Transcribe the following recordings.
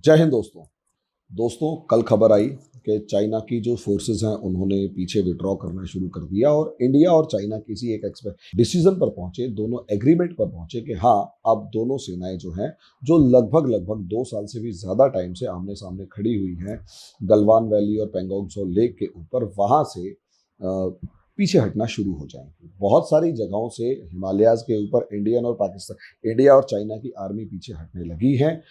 जय हिंद दोस्तों। कल खबर आई कि चाइना की जो फोर्सेस हैं उन्होंने पीछे विड्रॉ करना शुरू कर दिया और इंडिया और चाइना किसी एक डिसीजन पर पहुंचे, दोनों एग्रीमेंट पर पहुंचे कि हाँ, अब दोनों सेनाएं जो हैं, जो लगभग लगभग 2 साल से भी ज़्यादा टाइम से आमने सामने खड़ी हुई हैं गलवान वैली और पेंगोंग त्सो लेक के ऊपर, वहाँ से पीछे हटना शुरू हो जाएंगे। बहुत सारी जगहों से हिमालयाज के ऊपर इंडिया और चाइना की आर्मी पीछे हटने लगी है,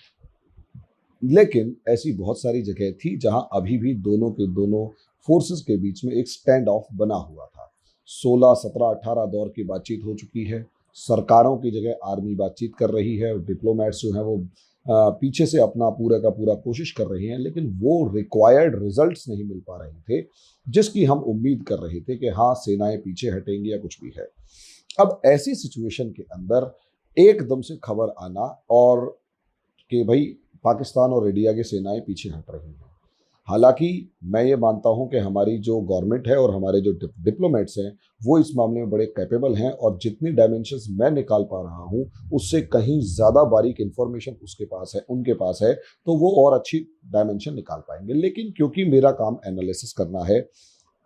लेकिन ऐसी बहुत सारी जगह थी जहां अभी भी दोनों के दोनों फोर्सेस के बीच में एक स्टैंड ऑफ बना हुआ था। 16, 17, 18 दौर की बातचीत हो चुकी है। सरकारों की जगह आर्मी बातचीत कर रही है, डिप्लोमेट्स जो हैं वो पीछे से अपना पूरा का पूरा कोशिश कर रहे हैं, लेकिन वो रिक्वायर्ड रिजल्ट्स नहीं मिल पा रहे थे जिसकी हम उम्मीद कर रहे थे कि हाँ, सेनाएं पीछे हटेंगी या कुछ भी है। अब ऐसी सिचुएशन के अंदर एकदम से खबर आना और कि भाई पाकिस्तान और इंडिया की सेनाएं पीछे हट रही हैं। हालांकि मैं ये मानता हूं कि हमारी जो गवर्नमेंट है और हमारे जो डिप्लोमेट्स हैं वो इस मामले में बड़े कैपेबल हैं, और जितनी डायमेंशंस मैं निकाल पा रहा हूं उससे कहीं ज़्यादा बारीक इंफॉर्मेशन उनके पास है, तो वो और अच्छी डायमेंशन निकाल पाएंगे। लेकिन क्योंकि मेरा काम एनालिसिस करना है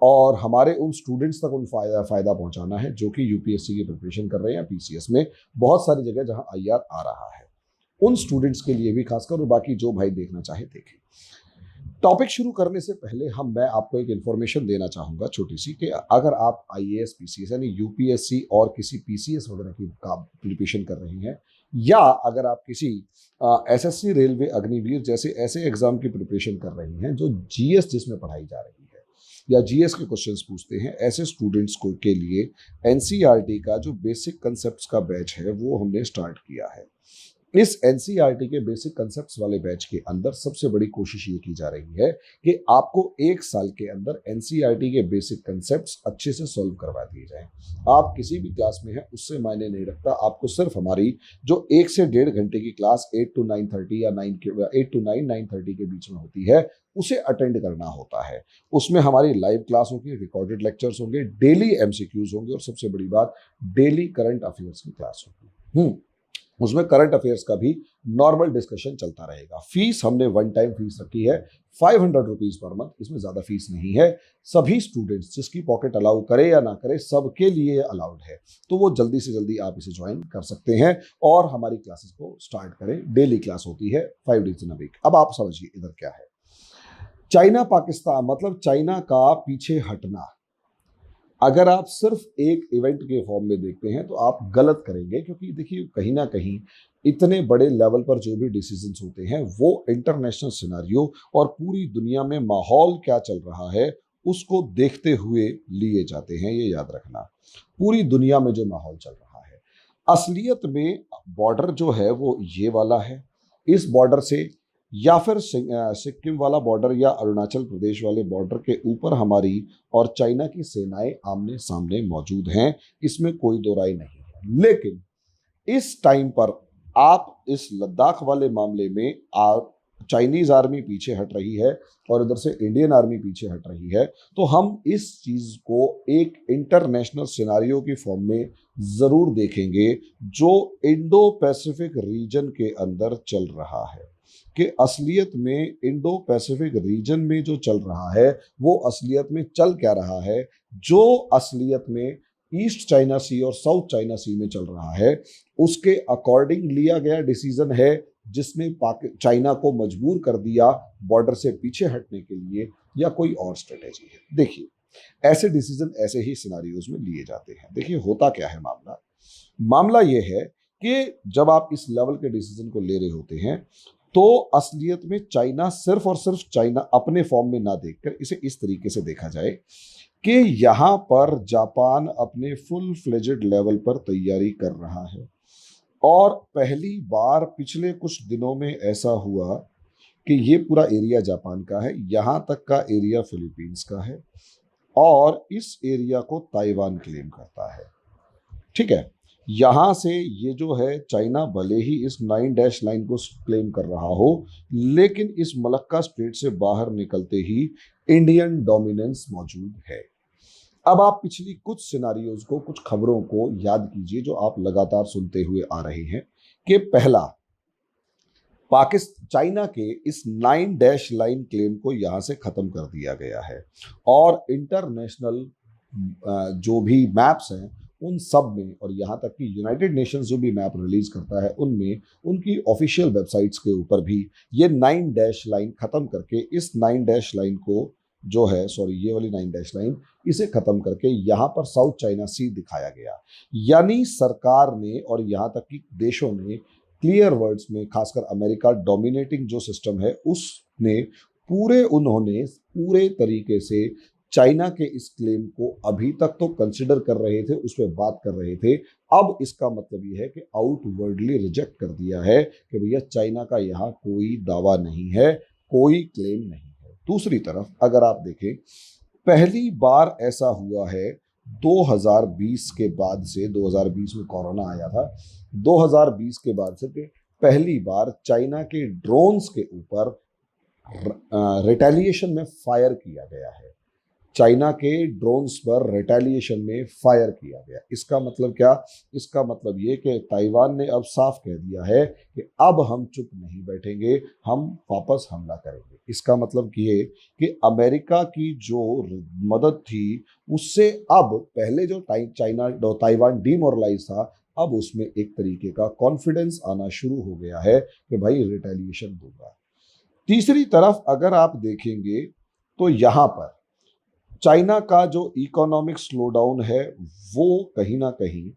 और हमारे उन स्टूडेंट्स तक उन फ़ायदा पहुंचाना है जो कि यूपीएससी की प्रिपरेशन कर रहे हैं, पीसीएस में बहुत सारी जगह जहां आईआर आ रहा है, उन स्टूडेंट्स के लिए भी खासकर, और बाकी जो भाई देखना चाहे देखें। टॉपिक शुरू करने से पहले मैं आपको एक इन्फॉर्मेशन देना चाहूंगा छोटी सी, कि अगर आप आईएएस पीसीएस यानी यूपीएससी और किसी पीसीएस वगैरह की प्रिपरेशन कर रही हैं, या अगर आप किसी एसएससी, रेलवे, अग्निवीर जैसे ऐसे एग्जाम की प्रिपरेशन कर रही हैं जो जीएस जिसमें पढ़ाई जा रही है या जीएस के क्वेश्चंस पूछते हैं, ऐसे स्टूडेंट्स को के लिए एनसीईआरटी का जो बेसिक कंसेप्ट्स का बैच है वो हमने स्टार्ट किया है। इस एनसीईआरटी के बेसिक कंसेप्ट्स वाले बैच के अंदर सबसे बड़ी कोशिश ये की जा रही है कि आपको 1 साल के अंदर एनसीईआरटी के बेसिक कंसेप्ट्स अच्छे से सॉल्व करवा दिए जाएं। आप किसी भी क्लास में हैं उससे मायने नहीं रखता, आपको सिर्फ हमारी जो 1 से 1.5 घंटे की क्लास 8 to 9:30 या 8 to 9:30 के बीच में होती है, उसे अटेंड करना होता है। उसमें हमारी लाइव क्लास होगी, रिकॉर्डेड लेक्चर्स होंगे, डेली एमसीक्यूज होंगे और सबसे बड़ी बात, डेली करंट अफेयर्स की क्लास होगी। उसमें करंट अफेयर्स का भी नॉर्मल डिस्कशन चलता रहेगा। फीस हमने वन टाइम फीस रखी है 500 रुपीज पर मंथ, इसमें ज़्यादा फीस नहीं है। सभी स्टूडेंट्स, जिसकी पॉकेट अलाउ करे या ना करे, सबके लिए अलाउड है, तो वो जल्दी से जल्दी आप इसे ज्वाइन कर सकते हैं और हमारी क्लासेस को स्टार्ट करें। डेली क्लास होती है 5 डेज इन अ वीक। अब आप समझिए इधर क्या है। चाइना पाकिस्तान मतलब चाइना का पीछे हटना, अगर आप सिर्फ एक इवेंट के फॉर्म में देखते हैं तो आप गलत करेंगे, क्योंकि देखिए कहीं ना कहीं इतने बड़े लेवल पर जो भी डिसीजंस होते हैं वो इंटरनेशनल सिनेरियो और पूरी दुनिया में माहौल क्या चल रहा है उसको देखते हुए लिए जाते हैं। ये याद रखना, पूरी दुनिया में जो माहौल चल रहा है, असलियत में बॉर्डर जो है वो ये वाला है। इस बॉर्डर से या फिर सिक्किम वाला बॉर्डर या अरुणाचल प्रदेश वाले बॉर्डर के ऊपर हमारी और चाइना की सेनाएं आमने सामने मौजूद हैं, इसमें कोई दो राय नहीं है। लेकिन इस टाइम पर आप इस लद्दाख वाले मामले में चाइनीज आर्मी पीछे हट रही है और इधर से इंडियन आर्मी पीछे हट रही है, तो हम इस चीज को एक इंटरनेशनल सिनारियो की फॉर्म में जरूर देखेंगे जो इंडो पैसिफिक रीजन के अंदर चल रहा है, कि असलियत में इंडो पैसिफिक रीजन में जो चल रहा है वो असलियत में चल क्या रहा है, जो असलियत में ईस्ट चाइना सी और साउथ चाइना सी में चल रहा है, उसके अकॉर्डिंग लिया गया डिसीजन है जिसने चाइना को मजबूर कर दिया बॉर्डर से पीछे हटने के लिए, या कोई और स्ट्रेटेजी है। देखिए, ऐसे डिसीजन ऐसे ही सिनारियोज में लिए जाते हैं। देखिए होता क्या है, मामला यह है कि जब आप इस लेवल के डिसीजन को ले रहे होते हैं तो असलियत में चाइना सिर्फ और सिर्फ चाइना अपने फॉर्म में ना देखकर इसे इस तरीके से देखा जाए कि यहां पर जापान अपने फुल फ्लेजेड लेवल पर तैयारी कर रहा है, और पहली बार पिछले कुछ दिनों में ऐसा हुआ कि ये पूरा एरिया जापान का है, यहां तक का एरिया फिलीपींस का है, और इस एरिया को ताइवान क्लेम करता है। ठीक है, यहां से ये जो है चाइना भले ही इस 9 डैश लाइन को क्लेम कर रहा हो, लेकिन इस मलक्का स्ट्रेट से बाहर निकलते ही इंडियन डोमिनेंस मौजूद है। अब आप पिछली कुछ सिनारियोज को, कुछ खबरों को याद कीजिए जो आप लगातार सुनते हुए आ रहे हैं, कि पहला, चाइना के इस 9 डैश लाइन क्लेम को यहां से खत्म कर दिया गया है और इंटरनेशनल जो भी मैप्स हैं उन सब में, और यहाँ तक कि यूनाइटेड नेशंस जो भी मैप रिलीज करता है उनमें, उनकी ऑफिशियल वेबसाइट्स के ऊपर भी ये 9 डैश लाइन खत्म करके इस 9 डैश लाइन को जो है, सॉरी ये वाली 9 डैश लाइन, इसे खत्म करके यहाँ पर साउथ चाइना सी दिखाया गया। यानी सरकार ने और यहाँ तक कि देशों ने क्लियर वर्ड्स में, खासकर अमेरिका डोमिनेटिंग जो सिस्टम है उसने उन्होंने पूरे तरीके से चाइना के इस क्लेम को अभी तक तो कंसिडर कर रहे थे, उस पर बात कर रहे थे, अब इसका मतलब ये है कि आउटवर्डली रिजेक्ट कर दिया है कि भैया चाइना का यहाँ कोई दावा नहीं है, कोई क्लेम नहीं है। दूसरी तरफ अगर आप देखें, पहली बार ऐसा हुआ है 2020 के बाद से, 2020 में कोरोना आया था, 2020 के बाद से पहली बार चाइना के ड्रोन्स के ऊपर रिटेलिएशन में फायर किया गया है। चाइना के ड्रोन्स पर रिटेलिएशन में फायर किया गया। इसका मतलब क्या? इसका मतलब ये कि ताइवान ने अब साफ कह दिया है कि अब हम चुप नहीं बैठेंगे, हम वापस हमला करेंगे। इसका मतलब ये कि अमेरिका की जो मदद थी उससे अब पहले जो ताइवान डिमोरलाइज था, अब उसमें एक तरीके का कॉन्फिडेंस आना शुरू हो गया है कि भाई रिटेलिएशन दूंगा। तीसरी तरफ अगर आप देखेंगे तो यहाँ पर चाइना का जो इकोनॉमिक स्लोडाउन है वो कहीं ना कहीं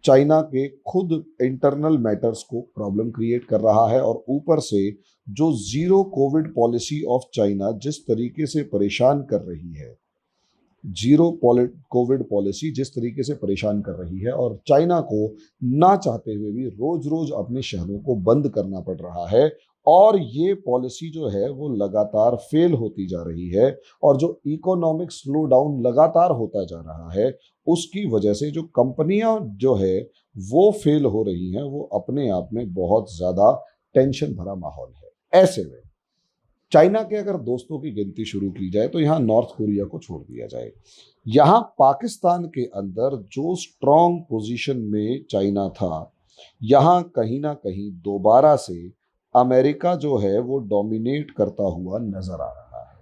चाइना के खुद इंटरनल मैटर्स को प्रॉब्लम क्रिएट कर रहा है, और ऊपर से जो zero Covid policy of China जिस तरीके से परेशान कर रही है, कोविड पॉलिसी जिस तरीके से परेशान कर रही है, और चाइना को ना चाहते हुए भी रोज रोज अपने शहरों को बंद करना पड़ रहा है, और ये पॉलिसी जो है वो लगातार फेल होती जा रही है, और जो इकोनॉमिक स्लो डाउन लगातार होता जा रहा है उसकी वजह से जो कंपनियां जो है वो फेल हो रही हैं, वो अपने आप में बहुत ज्यादा टेंशन भरा माहौल है। ऐसे में चाइना के अगर दोस्तों की गिनती शुरू की जाए तो यहाँ नॉर्थ कोरिया को छोड़ दिया जाए, यहाँ पाकिस्तान के अंदर जो स्ट्रॉन्ग पोजीशन में चाइना था, यहाँ कहीं ना कहीं दोबारा से अमेरिका जो है वो डोमिनेट करता हुआ नजर आ रहा है।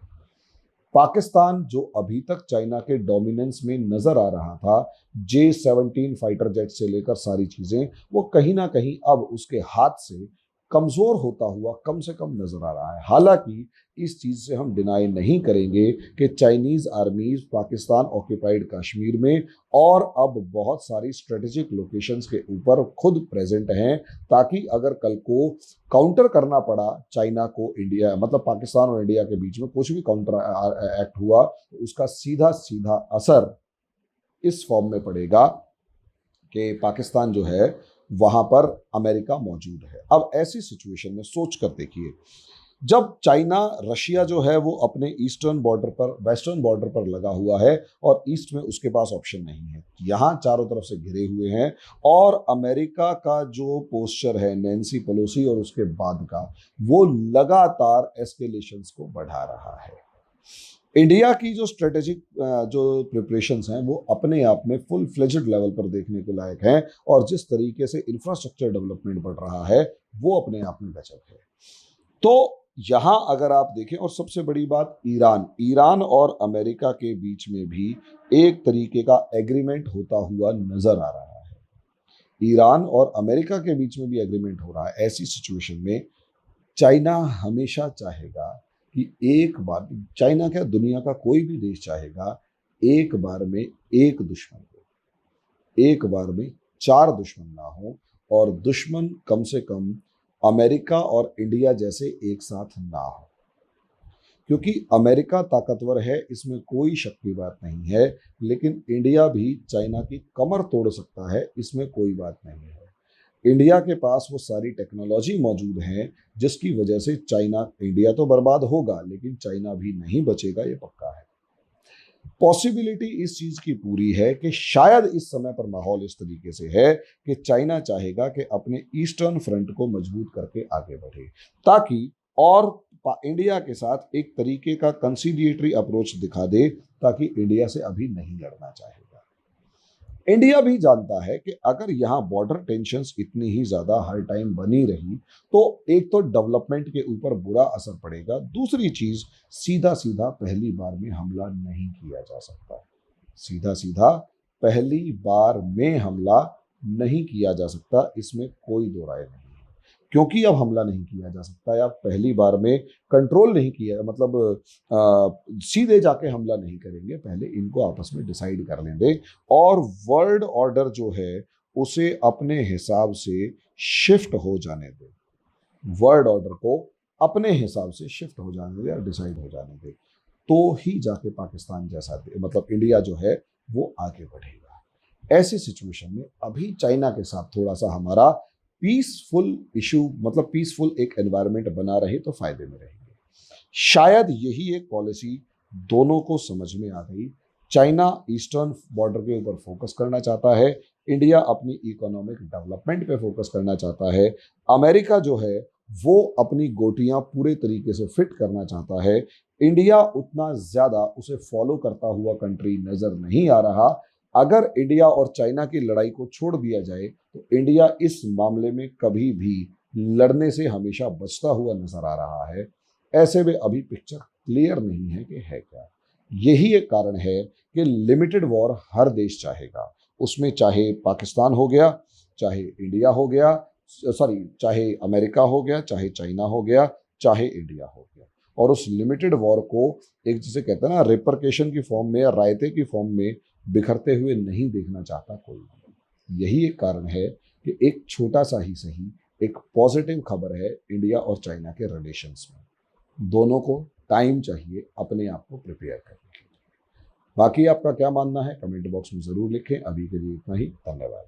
पाकिस्तान जो अभी तक चाइना के डोमिनेंस में नजर आ रहा था, J-17 फाइटर जेट से लेकर सारी चीजें, वो कहीं ना कहीं अब उसके हाथ से कमजोर होता हुआ कम से कम नजर आ रहा है। हालांकि इस चीज से हम डिनाई नहीं करेंगे कि चाइनीज आर्मीज पाकिस्तान ऑक्यूपाइड कश्मीर में और अब बहुत सारी स्ट्रेटेजिक लोकेशंस के ऊपर खुद प्रेजेंट हैं, ताकि अगर कल को काउंटर करना पड़ा चाइना को, इंडिया मतलब पाकिस्तान और इंडिया के बीच में कुछ भी काउंटर एक्ट हुआ तो उसका सीधा सीधा असर इस फॉर्म में पड़ेगा कि पाकिस्तान जो है वहां पर अमेरिका मौजूद है। अब ऐसी सिचुएशन में सोच कर देखिए, जब चाइना रशिया जो है वो अपने ईस्टर्न बॉर्डर पर, वेस्टर्न बॉर्डर पर लगा हुआ है और ईस्ट में उसके पास ऑप्शन नहीं है, यहाँ चारों तरफ से घिरे हुए हैं, और अमेरिका का जो पोस्चर है नैन्सी पेलोसी और उसके बाद का, वो लगातार एस्केलेशंस को बढ़ा रहा है। इंडिया की जो स्ट्रेटेजिक जो प्रिपरेशंस हैं वो अपने आप में फुल फ्लेजेड लेवल पर देखने के लायक हैं, और जिस तरीके से इंफ्रास्ट्रक्चर डेवलपमेंट बढ़ रहा है वो अपने आप में गजब है। तो यहां अगर आप देखें, और सबसे बड़ी बात ईरान और अमेरिका के बीच में भी एक तरीके का एग्रीमेंट होता हुआ नजर आ रहा है। ईरान और अमेरिका के बीच में भी एग्रीमेंट हो रहा है। ऐसी सिचुएशन में चाइना हमेशा चाहेगा कि एक बार, चाइना क्या दुनिया का कोई भी देश चाहेगा एक बार में एक दुश्मन हो, एक बार में 4 दुश्मन ना हो, और दुश्मन कम से कम अमेरिका और इंडिया जैसे एक साथ ना हो, क्योंकि अमेरिका ताकतवर है, इसमें कोई शक की बात नहीं है, लेकिन इंडिया भी चाइना की कमर तोड़ सकता है, इसमें कोई बात नहीं है। इंडिया के पास वो सारी टेक्नोलॉजी मौजूद है जिसकी वजह से इंडिया तो बर्बाद होगा लेकिन चाइना भी नहीं बचेगा, ये पक्का है। पॉसिबिलिटी इस चीज की पूरी है कि शायद इस समय पर माहौल इस तरीके से है कि चाइना चाहेगा कि अपने ईस्टर्न फ्रंट को मजबूत करके आगे बढ़े, ताकि और इंडिया के साथ एक तरीके का कंसीलिएटरी अप्रोच दिखा दे, ताकि इंडिया से अभी नहीं लड़ना चाहेगा। इंडिया भी जानता है कि अगर यहाँ बॉर्डर टेंशन्स इतनी ही ज्यादा हर टाइम बनी रही तो एक तो डेवलपमेंट के ऊपर बुरा असर पड़ेगा, दूसरी चीज सीधा सीधा पहली बार में हमला नहीं किया जा सकता। सीधा सीधा पहली बार में हमला नहीं किया जा सकता, इसमें कोई दो राय नहीं। क्योंकि अब हमला नहीं किया जा सकता या पहली बार में कंट्रोल नहीं किया, मतलब सीधे जाके हमला नहीं करेंगे, पहले इनको आपस में डिसाइड कर लेंगे और वर्ल्ड ऑर्डर जो है उसे अपने हिसाब से शिफ्ट हो जाने दे। वर्ल्ड ऑर्डर को अपने हिसाब से शिफ्ट हो जाने दे या डिसाइड हो जाने दे, तो ही जाके पाकिस्तान जैसा मतलब इंडिया जो है वो आगे बढ़ेगा। ऐसी सिचुएशन में अभी चाइना के साथ थोड़ा सा हमारा पीसफुल इशू, मतलब पीसफुल एक एनवायरनमेंट बना रहे तो फायदे में रहेंगे। शायद यही एक पॉलिसी दोनों को समझ में आ गई। चाइना ईस्टर्न बॉर्डर के ऊपर फोकस करना चाहता है, इंडिया अपनी इकोनॉमिक डेवलपमेंट पे फोकस करना चाहता है, अमेरिका जो है वो अपनी गोटियां पूरे तरीके से फिट करना चाहता है, इंडिया उतना ज्यादा उसे फॉलो करता हुआ कंट्री नजर नहीं आ रहा। अगर इंडिया और चाइना की लड़ाई को छोड़ दिया जाए तो इंडिया इस मामले में कभी भी लड़ने से हमेशा बचता हुआ नजर आ रहा है। ऐसे में अभी पिक्चर क्लियर नहीं है कि है क्या। यही एक कारण है कि लिमिटेड वॉर हर देश चाहेगा, उसमें चाहे पाकिस्तान हो गया, चाहे इंडिया हो गया, सॉरी चाहे अमेरिका हो गया, चाहे चाइना हो गया, चाहे इंडिया हो गया। और उस लिमिटेड वॉर को एक जिसे कहते हैं ना रिपरकेशन की फॉर्म में या रायते की फॉर्म में बिखरते हुए नहीं देखना चाहता कोई। यही एक कारण है कि एक छोटा सा ही सही एक पॉजिटिव खबर है इंडिया और चाइना के रिलेशंस में। दोनों को टाइम चाहिए अपने आप को प्रिपेयर करने के लिए। बाकी आपका क्या मानना है कमेंट बॉक्स में जरूर लिखें। अभी के लिए इतना ही, धन्यवाद।